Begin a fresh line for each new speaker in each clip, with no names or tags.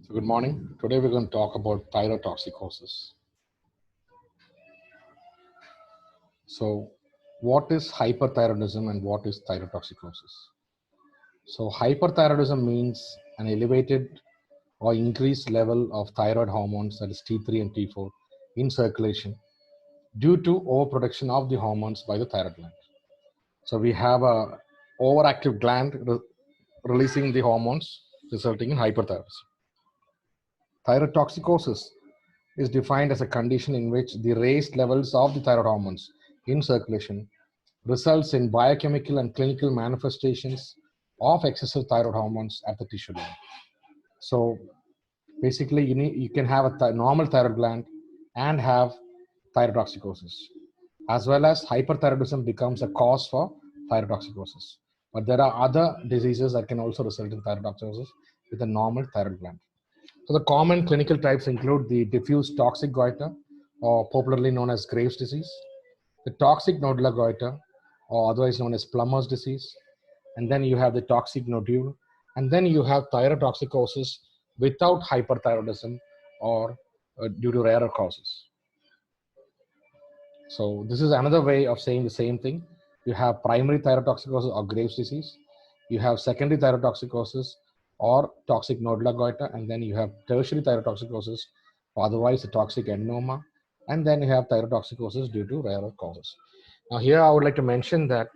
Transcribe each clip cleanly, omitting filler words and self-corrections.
So good morning. Today we're going to talk about thyrotoxicosis. So what is hyperthyroidism and what is thyrotoxicosis? So hyperthyroidism means an elevated or increased level of thyroid hormones, that is T3 and T4, in circulation due to overproduction of the hormones by the thyroid gland. So we have a overactive gland releasing the hormones, resulting in hyperthyroidism. Thyrotoxicosis is defined as a condition in which the raised levels of the thyroid hormones in circulation results in biochemical and clinical manifestations of excessive thyroid hormones at the tissue level. So basically, you can have a normal thyroid gland and have thyrotoxicosis, as well as hyperthyroidism becomes a cause for thyrotoxicosis. But there are other diseases that can also result in thyrotoxicosis with a normal thyroid gland. So the common clinical types include the diffuse toxic goiter, or popularly known as Graves' disease, the toxic nodular goiter, or otherwise known as Plummer's disease, and then you have the toxic nodule, and then you have thyrotoxicosis without hyperthyroidism or due to rarer causes. So this is another way of saying the same thing. You have primary thyrotoxicosis or Graves' disease. You have secondary thyrotoxicosis or toxic nodular goiter, and then you have tertiary thyrotoxicosis, or otherwise the toxic adenoma, and then you have thyrotoxicosis due to rarer causes. Now here I would like to mention that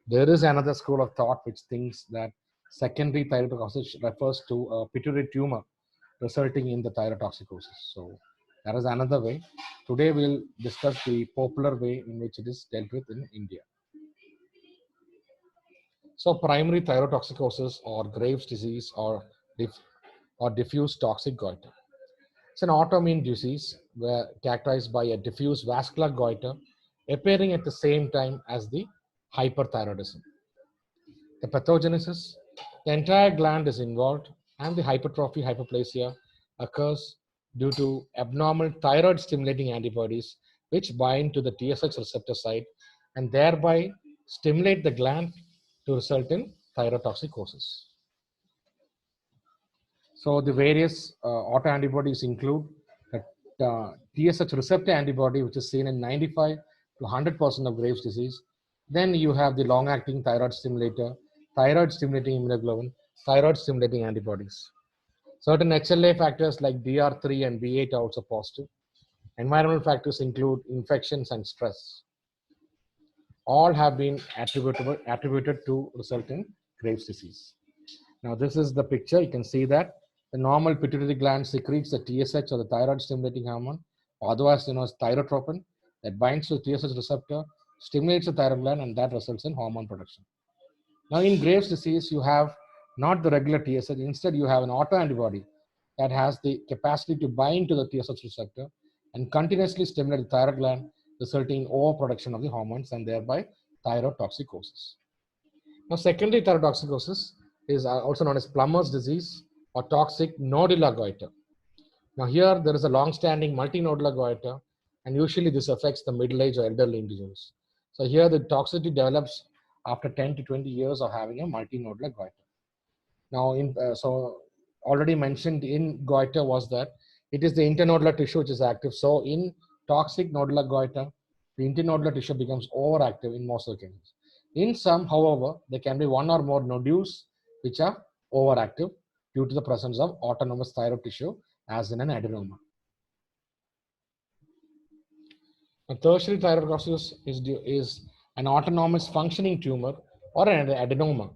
there is another school of thought which thinks that secondary thyrotoxicosis refers to a pituitary tumor resulting in the thyrotoxicosis. So that is another way. Today we'll discuss the popular way in which it is dealt with in India. So primary thyrotoxicosis or Graves' disease or diffuse toxic goiter. It's an autoimmune disease where characterized by a diffuse vascular goiter appearing at the same time as the hyperthyroidism. The pathogenesis, the entire gland is involved, and the hypertrophy hyperplasia occurs due to abnormal thyroid stimulating antibodies which bind to the TSH receptor site and thereby stimulate the gland to result in thyrotoxicosis. So the various autoantibodies include the TSH receptor antibody, which is seen in 95 to 100% of Graves' disease. Then you have the long-acting thyroid stimulator, thyroid stimulating immunoglobulin, thyroid stimulating antibodies. Certain HLA factors like DR3 and B8 are also positive. Environmental factors include infections and stress. All have been attributed to result in Graves' disease. Now this is the picture. You can see that the normal pituitary gland secretes the TSH or the thyroid stimulating hormone, or otherwise known as thyrotropin, that binds to the TSH receptor, stimulates the thyroid gland, and that results in hormone production. Now in Graves' disease, you have not the regular TSH. Instead, you have an autoantibody that has the capacity to bind to the TSH receptor and continuously stimulate the thyroid gland, resulting in overproduction of the hormones and thereby thyrotoxicosis. Now, secondary thyrotoxicosis is also known as Plummer's disease or toxic nodular goiter. Now, here there is a long-standing multinodular goiter, and usually this affects the middle-aged or elderly individuals. So here the toxicity develops after 10 to 20 years of having a multinodular goiter. Now, so already mentioned in goiter was that it is the internodular tissue which is active. So in toxic nodular goiter, the internodular tissue becomes overactive in most of the cases. In some, however, there can be one or more nodules which are overactive due to the presence of autonomous thyroid tissue, as in an adenoma. A tertiary thyroidosis is an autonomous functioning tumor or an adenoma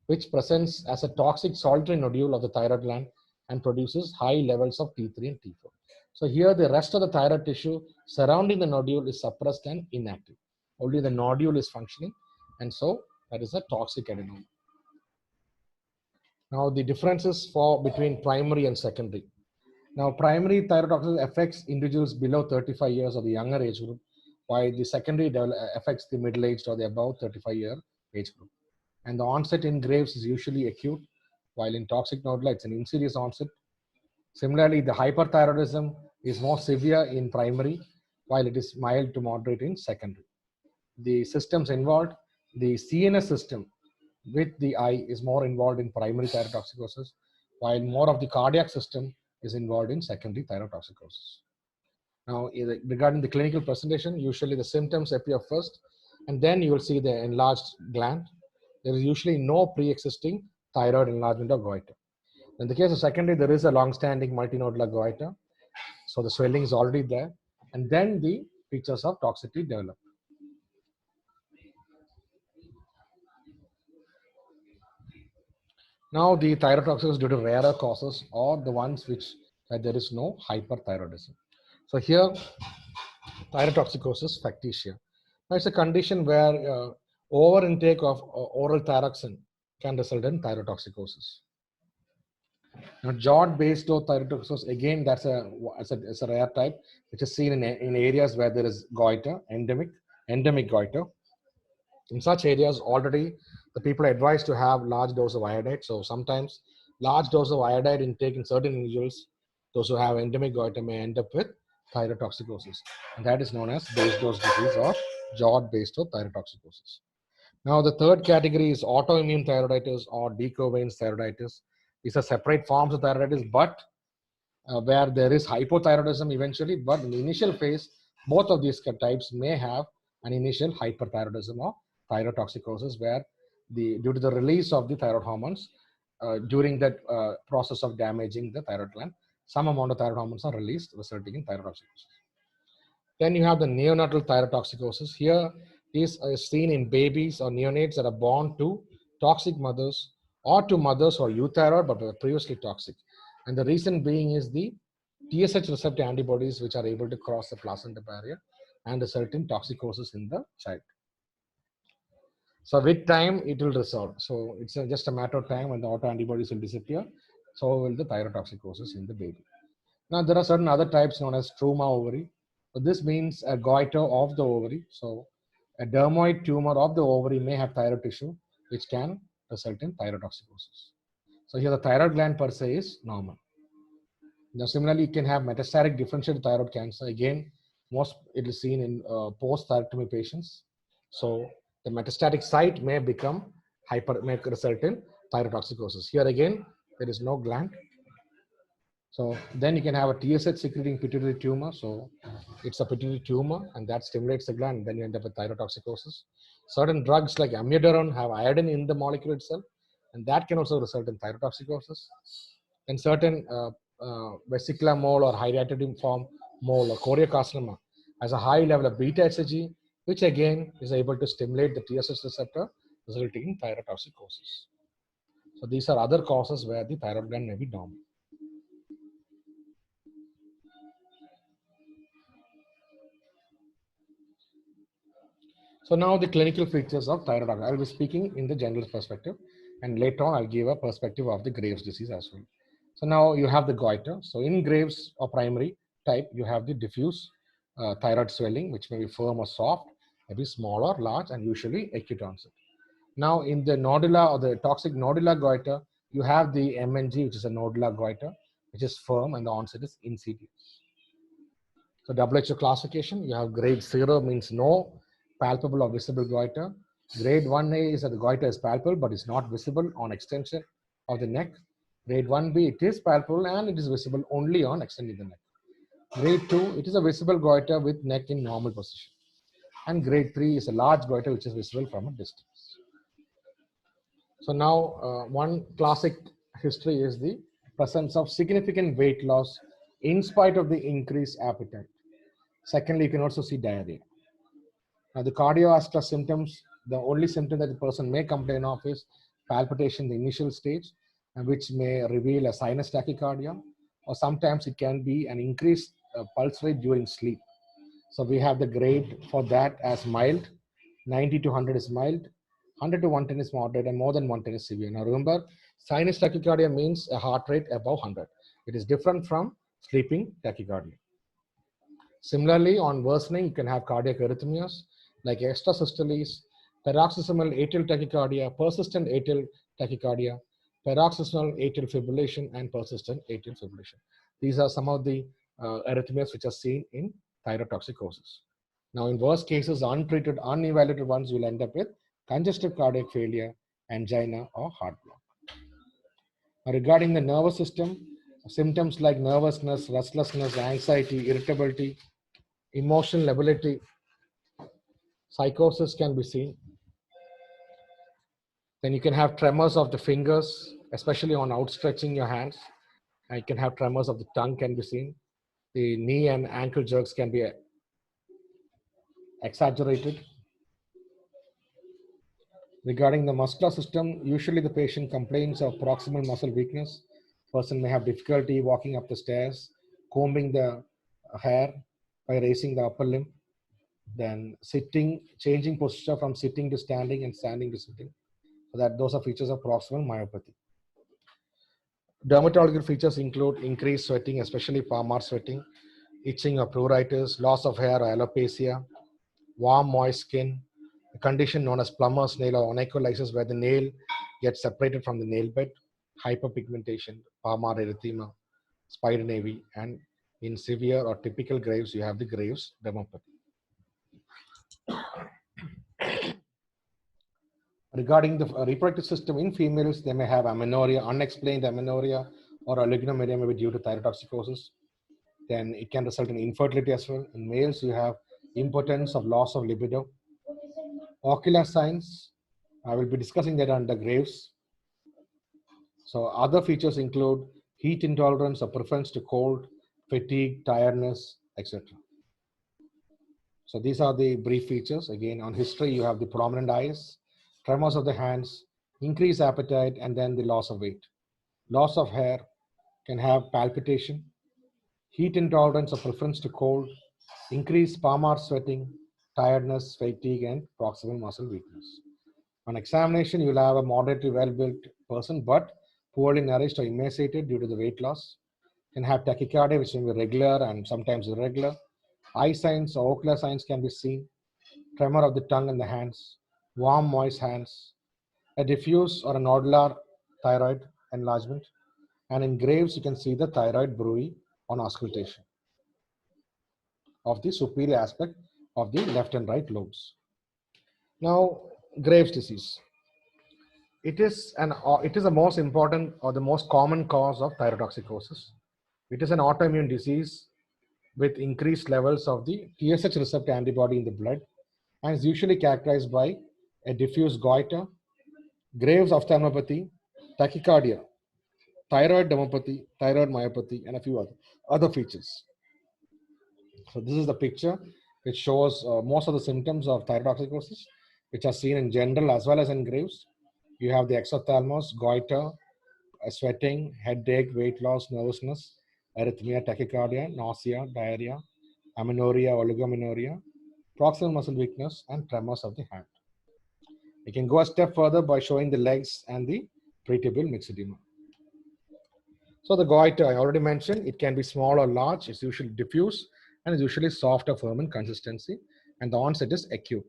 which presents as a toxic solitary nodule of the thyroid gland and produces high levels of T3 and T4. So here the rest of the thyroid tissue surrounding the nodule is suppressed and inactive. Only the nodule is functioning, and so that is a toxic adenoma. Now the differences between primary and secondary. Now, primary thyrotoxicity affects individuals below 35 years or the younger age group, while the secondary affects the middle-aged or the above 35-year age group. And the onset in Graves is usually acute, while in toxic nodular, it's an insidious onset. Similarly, the hyperthyroidism is more severe in primary, while it is mild to moderate in secondary. The systems involved, the CNS system with the eye is more involved in primary thyrotoxicosis, while more of the cardiac system is involved in secondary thyrotoxicosis. Now, regarding the clinical presentation, usually the symptoms appear first, and then you will see the enlarged gland. There is usually no pre-existing thyroid enlargement or goiter. In the case of secondary, there is a long-standing multinodular goiter, so the swelling is already there, and then the features of toxicity develop. Now, the thyrotoxic is due to rarer causes or the ones which there is no hyperthyroidism. So here, thyrotoxicosis factitia. Now, it's a condition where over intake of oral thyroxine can result in thyrotoxicosis. Now, jod-based thyrotoxicosis, again, that's a rare type, which is seen in areas where there is goiter, endemic goiter. In such areas, already the people are advised to have large dose of iodide. So sometimes large dose of iodide intake in certain individuals, those who have endemic goiter, may end up with thyrotoxicosis. And that is known as base dose disease or jod-based thyrotoxicosis. Now, the third category is autoimmune thyroiditis or Decovain's thyroiditis. These are separate forms of thyroiditis, but where there is hypothyroidism eventually, but in the initial phase, both of these types may have an initial hyperthyroidism or thyrotoxicosis, where due to the release of the thyroid hormones during that process of damaging the thyroid gland, some amount of thyroid hormones are released, resulting in thyrotoxicosis. Then you have the neonatal thyrotoxicosis. Here is seen in babies or neonates that are born to toxic mothers or to mothers who are euthyroid but were previously toxic. And the reason being is the TSH receptor antibodies which are able to cross the placenta barrier and result in toxicosis in the child. So with time, it will resolve. So it's just a matter of time when the autoantibodies will disappear. So will the thyrotoxicosis in the baby. Now, there are certain other types known as struma ovary. So this means a goiter of the ovary. So a dermoid tumor of the ovary may have thyroid tissue, which can result in thyrotoxicosis. So here the thyroid gland per se is normal. Now, similarly, you can have metastatic differentiated thyroid cancer. Again, most it is seen in post-thyroidectomy patients. So the metastatic site may may result in thyrotoxicosis. Here again, there is no gland. So then you can have a TSH secreting pituitary tumor. So it's a pituitary tumor and that stimulates the gland. Then you end up with thyrotoxicosis. Certain drugs like amiodarone have iodine in the molecule itself, and that can also result in thyrotoxicosis. And certain vesicular mole or hydatidine form mole or choriocarcinoma has a high level of beta HCG, which again is able to stimulate the TSH receptor, resulting in thyrotoxicosis. So these are other causes where the thyroid gland may be dormant. So now the clinical features of thyroid. I will be speaking in the general perspective, and later on I'll give a perspective of the Graves' disease as well. So now you have the goiter. So in Graves or primary type, you have the diffuse thyroid swelling, which may be firm or soft, maybe small or large, and usually acute onset. Now in the nodular or the toxic nodular goiter, you have the MNG, which is a nodular goiter, which is firm and the onset is insidious. So WHO classification, you have grade 0 means no palpable or visible goiter. Grade 1A is that the goiter is palpable but is not visible on extension of the neck. Grade 1B, it is palpable and it is visible only on extending the neck. Grade 2, it is a visible goiter with neck in normal position. And grade 3 is a large goiter which is visible from a distance. So now one classic history is the presence of significant weight loss in spite of the increased appetite. Secondly, you can also see diarrhea. Now, the cardiovascular symptoms, the only symptom that the person may complain of is palpitation in the initial stage, and which may reveal a sinus tachycardia, or sometimes it can be an increased pulse rate during sleep. So we have the grade for that as mild, 90 to 100 is mild, 100 to 110 is moderate, and more than 110 is severe. Now remember, sinus tachycardia means a heart rate above 100. It is different from sleeping tachycardia. Similarly, on worsening, you can have cardiac arrhythmias like extrasystoles, paroxysmal atrial tachycardia, persistent atrial tachycardia, paroxysmal atrial fibrillation, and persistent atrial fibrillation. These are some of the arrhythmias which are seen in thyrotoxicosis. Now, in worst cases, untreated, unevaluated ones will end up with congestive cardiac failure, angina, or heart block. Now, regarding the nervous system, Symptoms like nervousness, restlessness, anxiety, irritability, emotional lability, psychosis can be seen. Then you can have tremors of the fingers, especially on outstretching your hands. And you can have tremors of the tongue can be seen. The knee and ankle jerks can be exaggerated. Regarding the muscular system, usually the patient complains of proximal muscle weakness. Person may have difficulty walking up the stairs, combing the hair by raising the upper limb, then sitting, changing posture from sitting to standing and standing to sitting. So that those are features of proximal myopathy. Dermatological features include increased sweating, especially palmar sweating, itching or pruritus, loss of hair or alopecia, warm, moist skin, a condition known as plumber's nail or onycholysis, where the nail gets separated from the nail bed, hyperpigmentation, palmar erythema, spider navy, and in severe or typical Graves, you have the Graves dermopathy. Regarding the reproductive system in females, they may have amenorrhea, unexplained amenorrhea, or oligomeria may be due to thyrotoxicosis. Then it can result in infertility as well. In males, you have impotence of loss of libido. Ocular signs, I will be discussing that under Graves. So other features include heat intolerance or preference to cold, fatigue, tiredness, etc. So these are the brief features. Again, on history, you have the prominent eyes, tremors of the hands, increased appetite, and then the loss of weight. Loss of hair can have palpitation, heat intolerance or preference to cold, increased palmar sweating, tiredness, fatigue, and proximal muscle weakness. On examination, you will have a moderately well-built person, but poorly nourished or emaciated due to the weight loss. Can have tachycardia, which can be regular and sometimes irregular. Eye signs or ocular signs can be seen. Tremor of the tongue and the hands. Warm, moist hands. A diffuse or a nodular thyroid enlargement. And in Graves, you can see the thyroid bruit on auscultation of the superior aspect of the left and right lobes. Now, Graves disease. It is the most important or the most common cause of thyrotoxicosis. It is an autoimmune disease with increased levels of the TSH receptor antibody in the blood and is usually characterized by a diffuse goiter, Graves ophthalmopathy, tachycardia, thyroid dermopathy, thyroid myopathy, and a few other features. So this is the picture which shows most of the symptoms of thyrotoxicosis, which are seen in general as well as in Graves. You have the exophthalmos, goiter, sweating, headache, weight loss, nervousness, arrhythmia, tachycardia, nausea, diarrhea, amenorrhea, oligomenorrhea, proximal muscle weakness, and tremors of the hand. We can go a step further by showing the legs and the pretibial myxedema. So the goiter, I already mentioned, it can be small or large. It's usually diffuse and is usually soft or firm in consistency, and the onset is acute.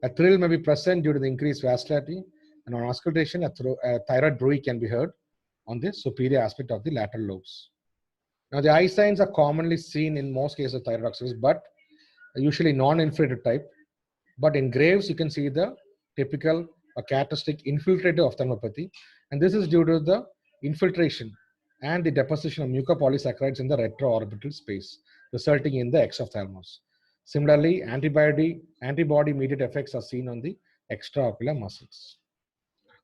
A thrill may be present due to the increased vascularity, and on auscultation, a thyroid bruit can be heard on the superior aspect of the lateral lobes. Now, the eye signs are commonly seen in most cases of thyroidosis, but usually non-infiltrated type. But in Graves, you can see the typical or characteristic infiltrative ophthalmopathy, and this is due to the infiltration and the deposition of mucopolysaccharides in the retroorbital space, resulting in the exophthalmos. Similarly, antibody-mediated effects are seen on the extraocular muscles.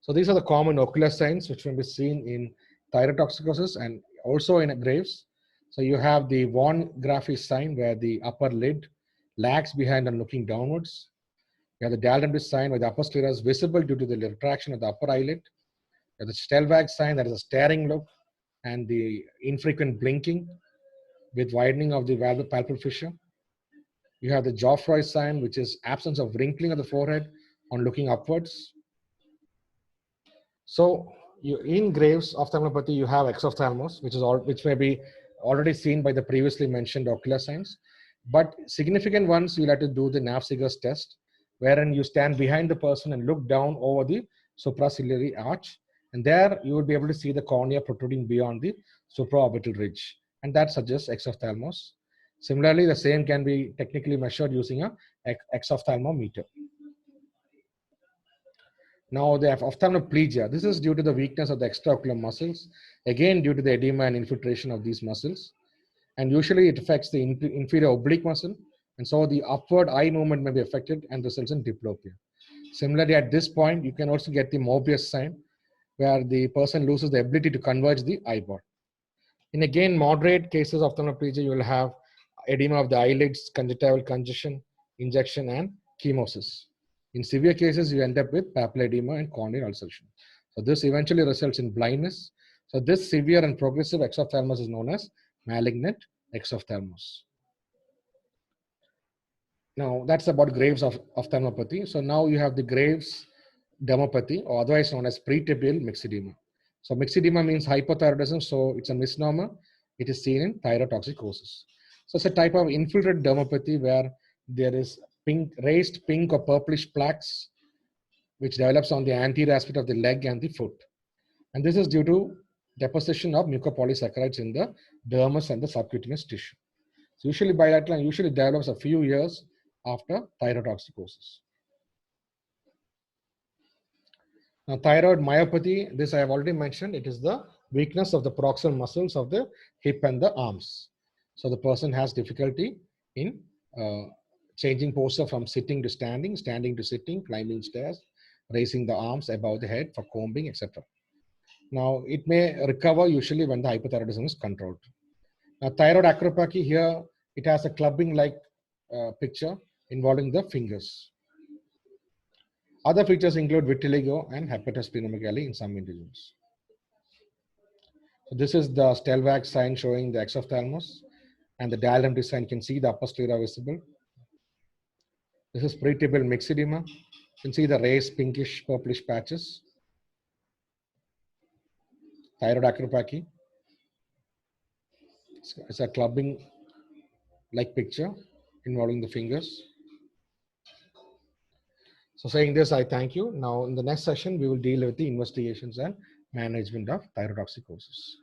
So these are the common ocular signs which can be seen in thyrotoxicosis and also in Graves. So you have the von Graffi sign where the upper lid lags behind and looking downwards. You have the Dalton sign where the upper sclera is visible due to the retraction of the upper eyelid. You have the Stellwag sign, that is a staring look and the infrequent blinking with widening of the valvular palpebral fissure. You have the Geoffroy sign, which is absence of wrinkling of the forehead on looking upwards. So in Graves ophthalmopathy, you have exophthalmos, which may be already seen by the previously mentioned ocular signs. But significant ones, you'll have to do the Nafziger's test, wherein you stand behind the person and look down over the supraciliary arch. And there you will be able to see the cornea protruding beyond the supraorbital ridge. And that suggests exophthalmos. Similarly, the same can be technically measured using a exophthalmometer. Now they have ophthalmoplegia. This is due to the weakness of the extraocular muscles, again due to the edema and infiltration of these muscles. And usually it affects the inferior oblique muscle, and so the upward eye movement may be affected and results in diplopia. Similarly, at this point, you can also get the Mobius sign, where the person loses the ability to converge the eyeball. In again moderate cases of ophthalmoplegia, you will have edema of the eyelids, conjunctival congestion, injection, and chemosis. In severe cases, you end up with papillary edema and corneal ulceration. So this eventually results in blindness. So this severe and progressive exophthalmos is known as malignant exophthalmos. Now that's about Graves of ophthalmopathy. So now you have the Graves dermopathy, or otherwise known as pretibial myxedema. So myxedema means hypothyroidism, so it's a misnomer. It is seen in thyrotoxicosis. So it's a type of infiltrated dermopathy where there is raised pink or purplish plaques which develops on the anterior aspect of the leg and the foot. And this is due to deposition of mucopolysaccharides in the dermis and the subcutaneous tissue. So usually bilateral and usually develops a few years after thyrotoxicosis. Now, thyroid myopathy, this I have already mentioned, it is the weakness of the proximal muscles of the hip and the arms. So the person has difficulty in changing posture from sitting to standing, standing to sitting, climbing stairs, raising the arms above the head for combing, etc. Now, it may recover usually when the hypothyroidism is controlled. Now, thyroid acropathy here, it has a clubbing-like picture involving the fingers. Other features include vitiligo and hepatosplenomegaly in some individuals. So this is the Stelvag sign showing the exophthalmos, and the diagram design. You can see the upper sclera visible. This is pretibial myxedema. You can see the raised pinkish purplish patches. Thyroid acropathy. It's a clubbing like picture involving the fingers. So saying this, I thank you. Now in the next session, we will deal with the investigations and management of thyrotoxicosis.